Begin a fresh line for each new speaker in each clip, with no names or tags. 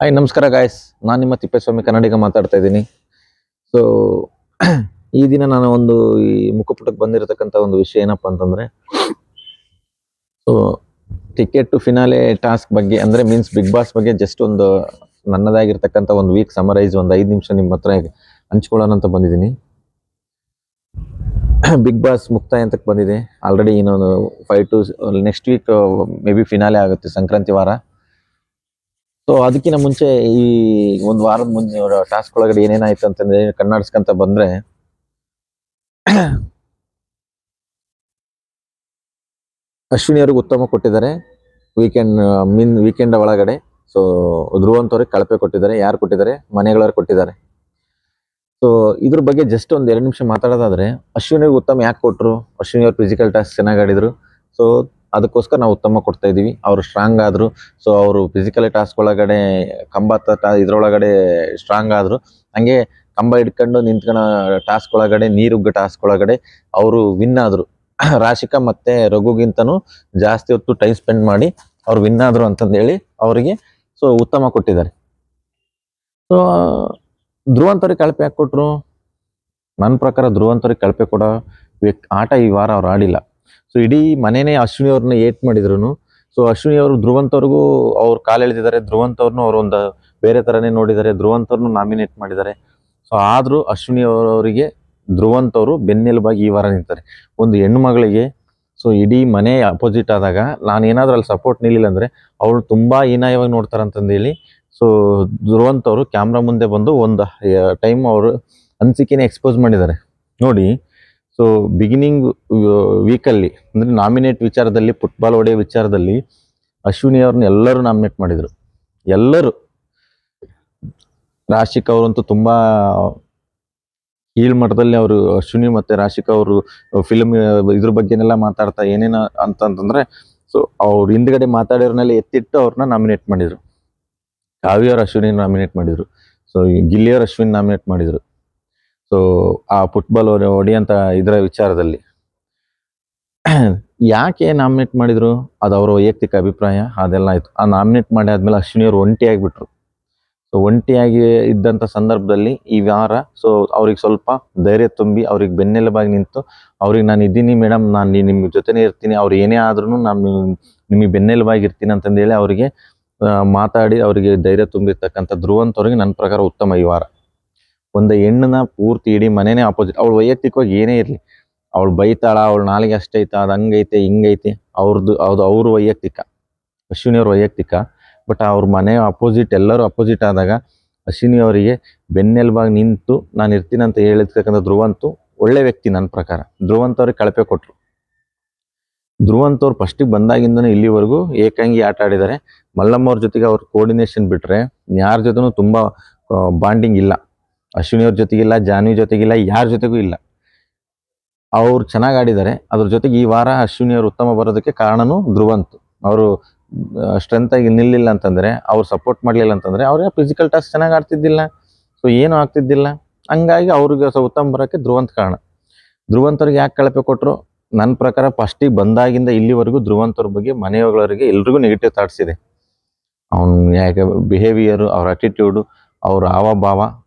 Hi ನಮಸ್ಕಾರ guys, ನಾನು ನಿಮ್ಮ ತಿಪ್ಪೇಸ್ವಾಮಿ ಕನ್ನಡಿಗ ಮಾತಾಡ್ತಾ ಇದ್ದೀನಿ. ಸೊ ಈ ದಿನ ನಾನು ಈ ಮುಖಪುಟಕ್ಕೆ ಬಂದಿರತಕ್ಕಂಥ ಒಂದು ವಿಷಯ ಏನಪ್ಪ ಅಂತಂದ್ರೆ, so ticket to finale task ಬಗ್ಗೆ, ಅಂದ್ರೆ ಮೀನ್ಸ್ ಬಿಗ್ ಬಾಸ್ ಬಗ್ಗೆ ಜಸ್ಟ್ ಒಂದು ನನ್ನದಾಗಿರ್ತಕ್ಕಂಥ ಒಂದು ವೀಕ್ ಸಮರೈಸ್ ಒಂದು 5 ನಿಮಿಷ ನಿಮ್ಮ ಹತ್ರ ಹಂಚ್ಕೊಳ್ಳೋಣ ಅಂತ ಬಂದಿದ್ದೀನಿ. ಬಿಗ್ ಬಾಸ್ ಮುಕ್ತಾಯ ಅಂತಕ್ಕೆ ಬಂದಿದೆ ಆಲ್ರೆಡಿ. ಇನ್ನೊಂದು 5 to next week may be finale ಆಗುತ್ತೆ, ಸಂಕ್ರಾಂತಿ ವಾರ. ಸೊ ಅದಕ್ಕಿಂತ ಮುಂಚೆ ಈ ಒಂದು ವಾರದ ಮುಂಚೆ ಟಾಸ್ಕ್ ಒಳಗಡೆ ಏನೇನಾಯ್ತು ಅಂತಂದ್ರೆ, ಕನ್ನಡಿಸ್ಕೊಂತ ಬಂದ್ರೆ ಅಶ್ವಿನಿ ಅವ್ರಿಗೆ ಉತ್ತಮ ಕೊಟ್ಟಿದ್ದಾರೆ ವೀಕೆಂಡ್ ಒಳಗಡೆ. ಸೊ ಧ್ರುವಂತವ್ರಿಗೆ ಕಳಪೆ ಕೊಟ್ಟಿದ್ದಾರೆ. ಯಾರು ಕೊಟ್ಟಿದ್ದಾರೆ? ಮನೆಗಳವ್ರು ಕೊಟ್ಟಿದ್ದಾರೆ. ಸೊ ಇದ್ರ ಬಗ್ಗೆ ಜಸ್ಟ್ ಒಂದ್ 2 ನಿಮಿಷ ಮಾತಾಡೋದಾದ್ರೆ, ಅಶ್ವಿನಿ ಅವ್ರಿಗೆ ಉತ್ತಮ ಯಾಕೆ ಕೊಟ್ರು? ಅಶ್ವಿನಿ ಅವ್ರು ಫಿಸಿಕಲ್ ಟಾಸ್ಕ್ ಚೆನ್ನಾಗಿ ಆಡಿದ್ರು. ಸೊ ಅದಕ್ಕೋಸ್ಕರ ನಾವು ಉತ್ತಮ ಕೊಡ್ತಾ ಇದೀವಿ. ಅವರು ಸ್ಟ್ರಾಂಗ್ ಆದ್ರು. ಸೊ ಅವರು ಫಿಸಿಕಲ್ ಟಾಸ್ಕ್ ಒಳಗಡೆ ಇದ್ರೊಳಗಡೆ ಸ್ಟ್ರಾಂಗ್ ಆದ್ರು. ಹಂಗೆ ಕಂಬ ಹಿಡ್ಕೊಂಡು ನಿಂತ್ಕೊಳ್ಳೋ ಟಾಸ್ಕ್ ಒಳಗಡೆ, ನೀರುಗ್ಗ ಟಾಸ್ಕ್ ಒಳಗಡೆ ಅವರು ವಿನ್ ಆದ್ರು. ರಾಶಿಕಾ ಮತ್ತೆ ರಘುಗಿಂತನೂ ಜಾಸ್ತಿ ಹೊತ್ತು ಟೈಮ್ ಸ್ಪೆಂಡ್ ಮಾಡಿ ಅವ್ರು ವಿನ್ ಆದ್ರು ಅಂತಂದು ಹೇಳಿ ಅವರಿಗೆ ಸೊ ಉತ್ತಮ ಕೊಟ್ಟಿದ್ದಾರೆ. ಸೊ ಧ್ರುವಂತವ್ರಿಗೆ ಕಳಪೆ ಯಾಕೆ ಕೊಟ್ರು? ನನ್ನ ಪ್ರಕಾರ ಧ್ರುವಂತವ್ರಿಗೆ ಕಳಪೆ ಕೊಡೋ ಆಟ ಈ ವಾರ ಅವ್ರು ಆಡಿಲ್ಲ. ಸೊ ಇಡೀ ಮನೆನೇ ಅಶ್ವಿನಿ ಅವ್ರನ್ನ ಏಟ್ ಮಾಡಿದ್ರು. ಸೊ ಅಶ್ವಿನಿ ಅವರು ಧ್ರುವಂತವ್ರಿಗೂ ಅವ್ರು ಕಾಲೆಳೆದಿದ್ದಾರೆ. ಧ್ರುವಂತವ್ರನ್ನು ಅವರು ಒಂದು ಬೇರೆ ಥರನೇ ನೋಡಿದ್ದಾರೆ. ಧ್ರುವಂತವ್ರನ್ನು ನಾಮಿನೇಟ್ ಮಾಡಿದ್ದಾರೆ. ಸೊ ಆದರೂ ಅಶ್ವಿನಿ ಅವರಿಗೆ ಧ್ರುವಂತವ್ರು ಬೆನ್ನೆಲುಬಾಗಿ ಈ ವಾರ ನಿಂತಾರೆ. ಒಂದು ಹೆಣ್ಣು ಮಗಳಿಗೆ ಸೊ ಇಡೀ ಮನೆ ಅಪೋಸಿಟ್ ಆದಾಗ ನಾನು ಏನಾದರೂ ಅಲ್ಲಿ ಸಪೋರ್ಟ್ ನಿಲ್ಲಿಲ್ಲ ಅಂದರೆ ಅವಳು ತುಂಬ ಹೀನಾಯವಾಗಿ ನೋಡ್ತಾರಂತಂದೇಳಿ ಸೊ ಧ್ರುವಂತವ್ರು ಕ್ಯಾಮ್ರಾ ಮುಂದೆ ಬಂದು ಒಂದು ಟೈಮ್ ಅವರು ಅನಿಸಿಕೆನೇ ಎಕ್ಸ್ಪೋಸ್ ಮಾಡಿದ್ದಾರೆ ನೋಡಿ. ಸೊ ಬಿಗಿನಿಂಗ್ ವೀಕಲ್ಲಿ ಅಂದರೆ ನಾಮಿನೇಟ್ ವಿಚಾರದಲ್ಲಿ, ಫುಟ್ಬಾಲ್ ಹೊಡೆಯೋ ವಿಚಾರದಲ್ಲಿ ಅಶ್ವಿನಿ ಅವ್ರನ್ನ ಎಲ್ಲರೂ ನಾಮಿನೇಟ್ ಮಾಡಿದರು. ಎಲ್ಲರೂ. ರಾಶಿಕಾ ಅವರಂತೂ ತುಂಬ ಕೀಳ್ ಮಟ್ಟದಲ್ಲಿ ಅವರು ಅಶ್ವಿನಿ ಮತ್ತು ರಾಶಿಕಾ ಅವರು ಫಿಲ್ಮ್ ಇದ್ರ ಬಗ್ಗೆನೆಲ್ಲ ಮಾತಾಡ್ತಾ ಏನೇನ ಅಂತಂದ್ರೆ, ಸೊ ಅವ್ರು ಹಿಂದ್ಗಡೆ ಮಾತಾಡೋರ್ನೆಲ್ಲ ಎತ್ತಿಟ್ಟು ಅವ್ರನ್ನ ನಾಮಿನೇಟ್ ಮಾಡಿದರು. ಕಾವ್ಯವ್ರ ಅಶ್ವಿನಿ ನಾಮಿನೇಟ್ ಮಾಡಿದರು. ಸೊ ಗಿಲ್ಲಿಯವ್ರ ಅಶ್ವಿನಿ ನಾಮಿನೇಟ್ ಮಾಡಿದರು. ಸೊ ಆ ಫುಟ್ಬಾಲ್ ಹೊಡೆಯಂತ ಇದರ ವಿಚಾರದಲ್ಲಿ ಯಾಕೆ ನಾಮಿನೇಟ್ ಮಾಡಿದ್ರು? ಅದು ಅವರ ವೈಯಕ್ತಿಕ ಅಭಿಪ್ರಾಯ. ಅದೆಲ್ಲ ಆಯ್ತು. ಆ ನಾಮಿನೇಟ್ ಮಾಡಿ ಆದ್ಮೇಲೆ ಅಶ್ವಿನಿ ಅವರು ಒಂಟಿಯಾಗಿಬಿಟ್ರು. ಸೊ ಒಂಟಿಯಾಗಿ ಇದ್ದಂಥ ಸಂದರ್ಭದಲ್ಲಿ ಈ ವಾರ ಸೊ ಅವ್ರಿಗೆ ಸ್ವಲ್ಪ ಧೈರ್ಯ ತುಂಬಿ ಅವ್ರಿಗೆ ಬೆನ್ನೆಲುಬಾಗಿ ನಿಂತು ಅವ್ರಿಗೆ ನಾನು ಇದ್ದೀನಿ ಮೇಡಮ್, ನಾನು ನಿಮ್ಮ ಜೊತೆನೇ ಇರ್ತೀನಿ, ಅವ್ರು ಏನೇ ಆದ್ರೂ ನಾನು ನಿಮಗೆ ಬೆನ್ನೆಲುಬಾಗಿ ಇರ್ತೀನಿ ಅಂತಂದೇಳಿ ಅವರಿಗೆ ಮಾತಾಡಿ ಅವರಿಗೆ ಧೈರ್ಯ ತುಂಬಿರ್ತಕ್ಕಂಥ ಧ್ರುವಂತವ್ರಿಗೆ ನನ್ನ ಪ್ರಕಾರ ಉತ್ತಮ ಈ ವಾರ. ಒಂದು ಹೆಣ್ಣನ್ನ ಪೂರ್ತಿ ಇಡೀ ಮನೆನೇ ಆಪೋಸಿಟ್. ಅವಳು ವೈಯಕ್ತಿಕವಾಗಿ ಏನೇ ಇರಲಿ, ಅವಳು ಬೈತಾಳ, ಅವಳು ನಾಲಿಗೆ ಅಷ್ಟೈತ, ಅದು ಹಂಗೈತೆ ಹಿಂಗೈತೆ, ಅವ್ರ ವೈಯಕ್ತಿಕ, ಅಶ್ವಿನಿ ಅವ್ರ ವೈಯಕ್ತಿಕ. ಬಟ್ ಅವ್ರ ಮನೆ ಅಪೋಸಿಟ್, ಎಲ್ಲರೂ ಅಪೋಸಿಟ್ ಆದಾಗ ಅಶ್ವಿನಿ ಅವರಿಗೆ ಬೆನ್ನೆಲುಬಾಗಿ ನಿಂತು ನಾನು ಇರ್ತೀನಿ ಅಂತ ಹೇಳಿರ್ತಕ್ಕಂಥ ಧ್ರುವಂತು ಒಳ್ಳೆ ವ್ಯಕ್ತಿ ನನ್ನ ಪ್ರಕಾರ. ಧ್ರುವಂತವ್ರಿಗೆ ಕಳಪೆ ಕೊಟ್ಟರು. ಧ್ರುವಂತವ್ರು ಫಸ್ಟಿಗೆ ಬಂದಾಗಿಂದನೂ ಇಲ್ಲಿವರೆಗೂ ಏಕಾಂಗಿ ಆಟ ಆಡಿದ್ದಾರೆ. ಮಲ್ಲಮ್ಮ ಅವ್ರ ಜೊತೆಗೆ ಅವ್ರ ಕೋರ್ಡಿನೇಷನ್ ಬಿಟ್ಟರೆ ಯಾರ ಜೊತೆನೂ ತುಂಬ ಬಾಂಡಿಂಗ್ ಇಲ್ಲ. ಅಶ್ವಿನಿ ಅವ್ರ ಜೊತೆಗಿಲ್ಲ, ಜಾನ್ವಿ ಜೊತೆಗಿಲ್ಲ, ಯಾರ ಜೊತೆಗೂ ಇಲ್ಲ. ಅವ್ರು ಚೆನ್ನಾಗಿ ಆಡಿದ್ದಾರೆ. ಅದ್ರ ಜೊತೆಗೆ ಈ ವಾರ ಅಶ್ವಿನಿ ಅವರು ಉತ್ತಮ ಬರೋದಕ್ಕೆ ಕಾರಣನೂ ಧ್ರುವಂತ್. ಅವರು ಸ್ಟ್ರೆಂತ್ ಆಗಿ ನಿಲ್ಲಿಲ್ಲ ಅಂತಂದರೆ, ಅವ್ರು ಸಪೋರ್ಟ್ ಮಾಡಲಿಲ್ಲ ಅಂತಂದರೆ ಅವ್ರಿಗೆ ಫಿಸಿಕಲ್ ಟಾಸ್ಕ್ ಚೆನ್ನಾಗಿ ಆಡ್ತಿದ್ದಿಲ್ಲ. ಸೊ ಏನೂ ಆಗ್ತಿದ್ದಿಲ್ಲ. ಹಂಗಾಗಿ ಅವ್ರಿಗೆ ಉತ್ತಮ ಬರೋಕ್ಕೆ ಧ್ರುವಂತ್ ಕಾರಣ. ಧ್ರುವಂತವ್ರಿಗೆ ಯಾಕೆ ಕಳಪೆ ಕೊಟ್ಟರು? ನನ್ನ ಪ್ರಕಾರ ಫಸ್ಟಿಗೆ ಬಂದಾಗಿಂದ ಇಲ್ಲಿವರೆಗೂ ಧ್ರುವಂತವ್ರ ಬಗ್ಗೆ ಮನೆಯವರಿಗೆ ಎಲ್ರಿಗೂ ನೆಗೆಟಿವ್ ಥಾಟ್ಸ್ ಇದೆ. ಅವ್ನು ಯಾಕೆ ಬಿಹೇವಿಯರು, ಅವ್ರ ಅಟಿಟ್ಯೂಡು, ಅವ್ರ ಹಾವಭಾವ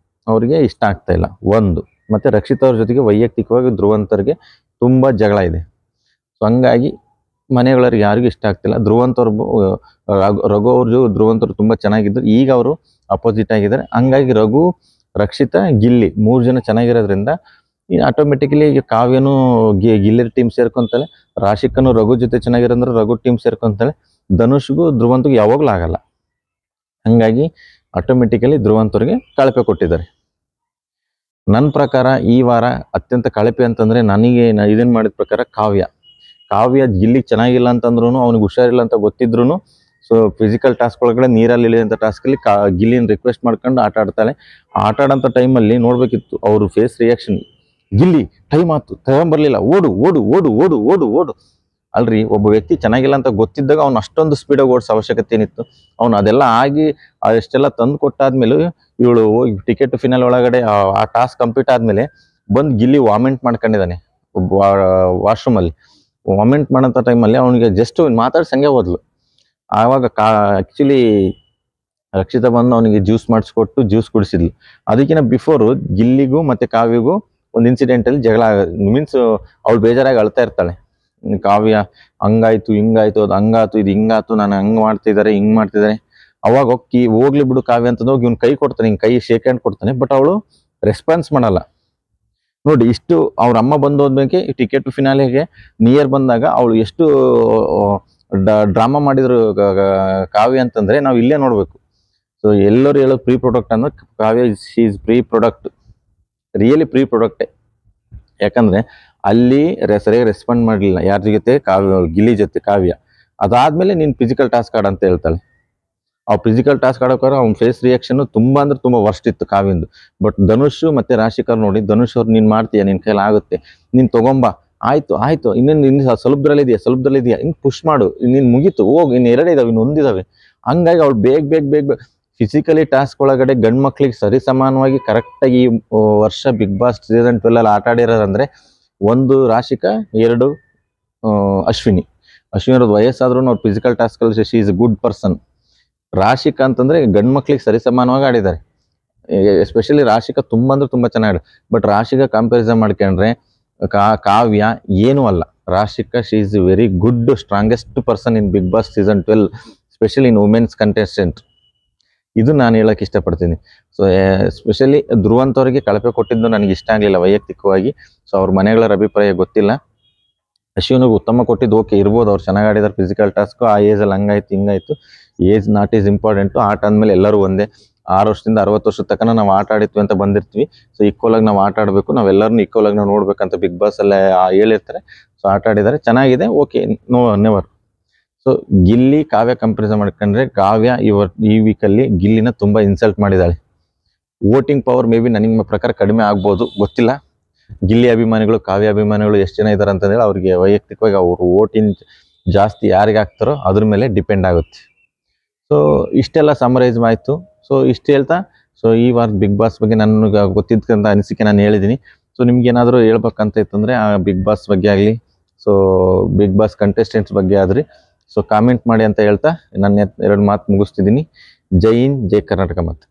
ಅವರಿಗೆ ಇಷ್ಟ ಆಗ್ತಾ ಇಲ್ಲ ಒಂದು. ಮತ್ತು ರಕ್ಷಿತ್ ಅವ್ರ ಜೊತೆಗೆ ವೈಯಕ್ತಿಕವಾಗಿ ಧ್ರುವಂತವ್ರಿಗೆ ತುಂಬ ಜಗಳ ಇದೆ. ಸೊ ಹಂಗಾಗಿ ಮನೆಗಳವ್ರಿಗೆ ಯಾರಿಗೂ ಇಷ್ಟ ಆಗ್ತಿಲ್ಲ. ರಘು ಅವ್ರು ಧ್ರುವಂತವ್ರು ತುಂಬ ಚೆನ್ನಾಗಿದ್ರು. ಈಗ ಅವರು ಅಪೋಸಿಟ್ ಆಗಿದ್ದಾರೆ. ಹಂಗಾಗಿ ರಘು, ರಕ್ಷಿತಾ, ಗಿಲ್ಲಿ 3 ಜನ ಚೆನ್ನಾಗಿರೋದ್ರಿಂದ ಈ ಆಟೋಮೆಟಿಕಲಿ ಈಗ ಕಾವ್ಯನೂ ಗಿಲ್ಲಿ ಟೀಮ್ ಸೇರ್ಕೊಂತಾಳೆ. ರಾಶಿಕನು ರಘು ಜೊತೆ ಚೆನ್ನಾಗಿರೋದ್ರೆ ರಘು ಟೀಮ್ ಸೇರ್ಕೊಂತಾಳೆ. ಧನುಷ್ಗೂ ಧ್ರುವಂತಗೂ ಯಾವಾಗಲೂ ಆಗಲ್ಲ. ಹಂಗಾಗಿ ಆಟೋಮೆಟಿಕಲಿ ಧ್ರುವಂತವ್ರಿಗೆ ಕಳಪೆ ಕೊಟ್ಟಿದ್ದಾರೆ. ನನ್ನ ಪ್ರಕಾರ ಈ ವಾರ ಅತ್ಯಂತ ಕಳಪೆ ಅಂತಂದರೆ ನನಗೆ ಇದನ್ನು ಮಾಡಿದ ಪ್ರಕಾರ ಕಾವ್ಯ ಗಿಲ್ಲಿಗೆ ಚೆನ್ನಾಗಿಲ್ಲ ಅಂತಂದ್ರೂ, ಅವ್ನಿಗೆ ಹುಷಾರಿಲ್ಲ ಅಂತ ಗೊತ್ತಿದ್ರು ಸೊ ಫಿಸಿಕಲ್ ಟಾಸ್ಕ್ ಒಳಗಡೆ ನೀರಲ್ಲಿ ಇಳಿಯೋಂಥ ಟಾಸ್ಕಲ್ಲಿ ಗಿಲ್ಲಿನ ರಿಕ್ವೆಸ್ಟ್ ಮಾಡ್ಕೊಂಡು ಆಟ ಆಡ್ತಾಳೆ. ಆಟ ಆಡೋಂಥ ಟೈಮಲ್ಲಿ ನೋಡಬೇಕಿತ್ತು ಅವರು ಫೇಸ್ ರಿಯಾಕ್ಷನ್. ಗಿಲ್ಲಿ ಟೈಮ್ ಆಯ್ತು, ತಗೊಂಬರ್ಲಿಲ್ಲ, ಓಡು ಓಡು ಓಡು ಓಡು ಓಡು ಓಡು. ಅಲ್ರಿ, ಒಬ್ಬ ವ್ಯಕ್ತಿ ಚೆನ್ನಾಗಿಲ್ಲ ಅಂತ ಗೊತ್ತಿದ್ದಾಗ ಅವ್ನು ಅಷ್ಟೊಂದು ಸ್ಪೀಡಾಗಿ ಓಡಿಸೋ ಅವಶ್ಯಕತೆ ಏನಿತ್ತು? ಅವ್ನು ಅದೆಲ್ಲ ಆಗಿ ಅಷ್ಟೆಲ್ಲ ತಂದು ಕೊಟ್ಟಾದ್ಮೇಲೆ ಇವಳು ಟಿಕೆಟ್ ಫಿನಲ್ ಒಳಗಡೆ ಆ ಟಾಸ್ಕ್ ಕಂಪ್ಲೀಟ್ ಆದಮೇಲೆ ಬಂದು ಗಿಲ್ಲಿ ವಾಮಿಂಟ್ ಮಾಡ್ಕೊಂಡಿದ್ದಾನೆ ವಾಶ್ರೂಮಲ್ಲಿ. ವಾಮಿಂಟ್ ಮಾಡೋಂಥ ಟೈಮಲ್ಲಿ ಅವನಿಗೆ ಜಸ್ಟ್ ಮಾತಾಡಿ ಸಂಗೆ ಹೋದ್ಲು. ಆವಾಗ ಆ್ಯಕ್ಚುಲಿ ರಕ್ಷಿತಾ ಬಂದು ಅವನಿಗೆ ಜ್ಯೂಸ್ ಮಾಡಿಸ್ಕೊಟ್ಟು ಜ್ಯೂಸ್ ಕುಡಿಸಿದ್ಲು. ಅದಕ್ಕಿಂತ ಬಿಫೋರು ಜ್ಯೂಸ್ ಕುಡಿಸಿದ್ಲು. ಅದಕ್ಕಿಂತ ಬಿಫೋರು ಗಿಲ್ಲಿಗೂ ಮತ್ತೆ ಕಾವ್ಯಗೂ ಒಂದು ಇನ್ಸಿಡೆಂಟಲ್ಲಿ ಜಗಳ ಮೀನ್ಸ್ ಅವಳು ಬೇಜಾರಾಗಿ ಅಳ್ತಾ ಇರ್ತಾಳೆ. ಕಾವ್ಯ ಹಂಗಾಯ್ತು ಹಿಂಗಾಯ್ತು, ಅದು ಹಂಗಾತು ಇದು ಹಿಂಗಾತು, ನಾನು ಹಂಗೆ ಮಾಡ್ತಿದ್ದಾರೆ ಹಿಂಗೆ ಮಾಡ್ತಿದ್ದಾರೆ. ಅವಾಗ ಹೋಗ್ಲಿ ಬಿಡು ಕಾವ್ಯ ಅಂತ ಹೋಗಿ ಇವ್ನು ಕೈ ಕೊಡ್ತಾನೆ, ಹಿಂಗೆ ಕೈ ಶೇಕ್ ಹ್ಯಾಂಡ್ ಕೊಡ್ತಾನೆ. ಬಟ್ ಅವಳು ರೆಸ್ಪಾನ್ಸ್ ಮಾಡಲ್ಲ. ನೋಡಿ, ಇಷ್ಟು ಅವ್ರ ಅಮ್ಮ ಬಂದೋದ್ಮೇಲೆ ಟಿಕೆಟ್ ಫಿನಾಲೆಗೆ ನಿಯರ್ ಬಂದಾಗ ಅವಳು ಎಷ್ಟು ಡ್ರಾಮಾ ಮಾಡಿದ್ರು ಕಾವ್ಯ ಅಂತಂದ್ರೆ ನಾವು ಇಲ್ಲೇ ನೋಡ್ಬೇಕು. ಸೊ ಎಲ್ಲರೂ ಹೇಳೋ ಪ್ರೀ ಪ್ರಾಡಕ್ಟ್ ಅಂದ್ರೆ Kavya is free product, really free ಪ್ರಾಡಕ್ಟೇ. ಯಾಕಂದ್ರೆ ಅಲ್ಲಿ ಸರಿಯಾಗಿ ರೆಸ್ಪಾಂಡ್ ಮಾಡಲಿಲ್ಲ ಯಾರ ಜೊತೆ, ಗಿಲ್ಲಿ ಜೊತೆ ಕಾವ್ಯ. ಅದಾದ್ಮೇಲೆ ನೀನು ಫಿಸಿಕಲ್ ಟಾಸ್ಕ್ ಆಡ ಅಂತ ಹೇಳ್ತಾಳೆ. ಆ ಫಿಸಿಕಲ್ ಟಾಸ್ಕ್ ಆಡೋಕ್ಕಾದ್ರೆ ಅವ್ನ ಫೇಸ್ ರಿಯಾಕ್ಷನ್ ತುಂಬಾ ಅಂದ್ರೆ ತುಂಬಾ ವರ್ಸ್ಟ್ ಇತ್ತು ಕಾವ್ಯಂದು. ಬಟ್ ಧನುಷ್ ಮತ್ತೆ ರಾಶಿಕರ್ ನೋಡಿ, ಧನುಷ್ ಅವ್ರು ನೀನ್ ಮಾಡ್ತೀಯ, ನಿನ್ ಕೈಲಿ ಆಗುತ್ತೆ, ನೀನ್ ತಗೊಂಬಾ, ಆಯ್ತು ಇನ್ನೇನು ಸ್ವಲ್ಪದ್ರಲ್ಲಿದೆಯಾ ಹಿಂಗ್ ಪುಷ್ ಮಾಡು, ನೀನ್ ಮುಗೀತು, ಹೋಗಿ ಇನ್ನು 2 ಇದಾವೆ, ಇನ್ನು 1 ಇದಾವೆ. ಹಂಗಾಗಿ ಅವ್ಳು ಬೇಗ ಫಿಸಿಕಲಿ ಟಾಸ್ಕ್ ಒಳಗಡೆ ಗಂಡ್ ಮಕ್ಳಿಗೆ ಸರಿ ಸಮಾನವಾಗಿ ಕರೆಕ್ಟಾಗಿ ಈ ವರ್ಷ ಬಿಗ್ ಬಾಸ್ ಸೀಸನ್ 12 ಅಲ್ಲಿ ಆಟ ಆಡಿರೋದಂದ್ರೆ 1 ರಾಶಿಕಾ, 2 ಅಶ್ವಿನಿ ಅವ್ರದ್ದು ವಯಸ್ಸಾದ್ರೂ ಅವ್ರು ಫಿಸಿಕಲ್ ಟಾಸ್ಕ್ ಅಲ್ಲಿ she is a good person. Rashika ಅಂತಂದ್ರೆ ಗಂಡ್ ಮಕ್ಳಿಗೆ ಸರಿ ಸಮಾನವಾಗಿ ಆಡಿದ್ದಾರೆ. ಎಸ್ಪೆಷಲಿ ರಾಶಿಕಾ ತುಂಬಾ ಅಂದ್ರೆ ತುಂಬಾ ಚೆನ್ನಾಗಿ. ಬಟ್ ರಾಶಿಕಾ ಕಂಪ್ಯಾರಿಸನ್ ಮಾಡ್ಕೊಂಡ್ರೆ ಕಾವ್ಯ ಏನೂ ಅಲ್ಲ. Rashika she is very good strongest person in Bigg Boss season 12, specially in women's contestant. ಇದು ನಾನು ಹೇಳಕ್ ಇಷ್ಟಪಡ್ತೀನಿ. ಸೊ ಎಸ್ಪೆಷಲಿ ಧ್ರುವಂತವ್ರಿಗೆ ಕಳಪೆ ಕೊಟ್ಟಿದ್ದು ನನಗೆ ಇಷ್ಟ ಆಗಲಿಲ್ಲ ವೈಯಕ್ತಿಕವಾಗಿ. ಸೊ ಅವ್ರ ಮನೆಗಳ ಅಭಿಪ್ರಾಯ ಗೊತ್ತಿಲ್ಲ. ಅಶ್ವಿನಿಗೆ ಉತ್ತಮ ಕೊಟ್ಟಿದ್ದು ಓಕೆ ಇರ್ಬೋದು, ಅವ್ರು ಚೆನ್ನಾಗಿ ಆಡಿದಾರೆ ಫಿಸಿಕಲ್ ಟಾಸ್ಕ್. ಆ ಏಜಲ್ಲಿ ಹಂಗಾಯ್ತು ಹಿಂಗಾಯ್ತು, ಏಜ್ ನಾಟ್ ಈಸ್ ಇಂಪಾರ್ಟೆಂಟು. ಆಟ ಅಂದಮೇಲೆ ಎಲ್ಲರೂ ಒಂದೇ. 6 ವರ್ಷದಿಂದ 60 ವರ್ಷದ ತನಕ ನಾವು ಆಟ ಆಡಿದ್ವಿ ಅಂತ ಬಂದಿರ್ತೀವಿ. ಸೊ ಈಕ್ವಲ್ ಆಗಿ ನಾವು ಆಟ ಆಡಬೇಕು, ನಾವೆಲ್ಲರನ್ನೂ ಈಕ್ವಲ್ ಆಗಿ ನಾವು ನೋಡ್ಬೇಕಂತ ಬಿಗ್ ಬಾಸ್ ಅಲ್ಲೇ ಹೇಳಿರ್ತಾರೆ. ಸೊ ಆಟ ಆಡಿದ್ದಾರೆ, ಚೆನ್ನಾಗಿದೆ, okay, no never. So Gilli Kavya comparison ಮಾಡ್ಕೊಂಡ್ರೆ ಕಾವ್ಯ ಈ ವೀಕಲ್ಲಿ ಗಿಲ್ಲಿನ ತುಂಬಾ ಇನ್ಸಲ್ಟ್ ಮಾಡಿದಾಳೆ. ವೋಟಿಂಗ್ ಪವರ್ ಮೇ ಬಿ ನನಗೆ ಪ್ರಕಾರ ಕಡಿಮೆ ಆಗ್ಬೋದು, ಗೊತ್ತಿಲ್ಲ. ಗಿಲ್ಲಿ ಅಭಿಮಾನಿಗಳು ಕಾವ್ಯ ಅಭಿಮಾನಿಗಳು ಎಷ್ಟು ಜನ ಇದ್ದಾರೆ ಅಂತಂದೇಳಿ ಅವ್ರಿಗೆ ವೈಯಕ್ತಿಕವಾಗಿ ಅವರು ವೋಟಿಂಗ್ ಜಾಸ್ತಿ ಯಾರಿಗೆ ಹಾಕ್ತಾರೋ ಅದ್ರ ಮೇಲೆ ಡಿಪೆಂಡ್ ಆಗುತ್ತೆ. ಸೊ ಇಷ್ಟೆಲ್ಲ ಸಮರೈಸ್ ಆಯಿತು. ಸೊ ಇಷ್ಟು ಹೇಳ್ತಾ, ಸೊ ಈ ವಾರದ ಬಿಗ್ ಬಾಸ್ ಬಗ್ಗೆ ನನಗೆ ಗೊತ್ತಿದ್ದಂಥ ಅನಿಸಿಕೆ ನಾನು ಹೇಳಿದ್ದೀನಿ. ಸೊ ನಿಮ್ಗೆ ಏನಾದರೂ ಹೇಳ್ಬೇಕಂತ ಇತ್ತಂದರೆ ಆ ಬಿಗ್ ಬಾಸ್ ಬಗ್ಗೆ ಆಗಲಿ, ಸೊ ಬಿಗ್ ಬಾಸ್ ಕಂಟೆಸ್ಟೆಂಟ್ಸ್ ಬಗ್ಗೆ ಆದ್ರಿ, ಸೊ ಕಾಮೆಂಟ್ ಮಾಡಿ ಅಂತ ಹೇಳ್ತಾ ನನ್ನ 2 ಮಾತು ಮುಗಿಸ್ತಿದ್ದೀನಿ. ಜೈ ಹಿಂದ್, ಜೈ ಕರ್ನಾಟಕ ಮಾತು.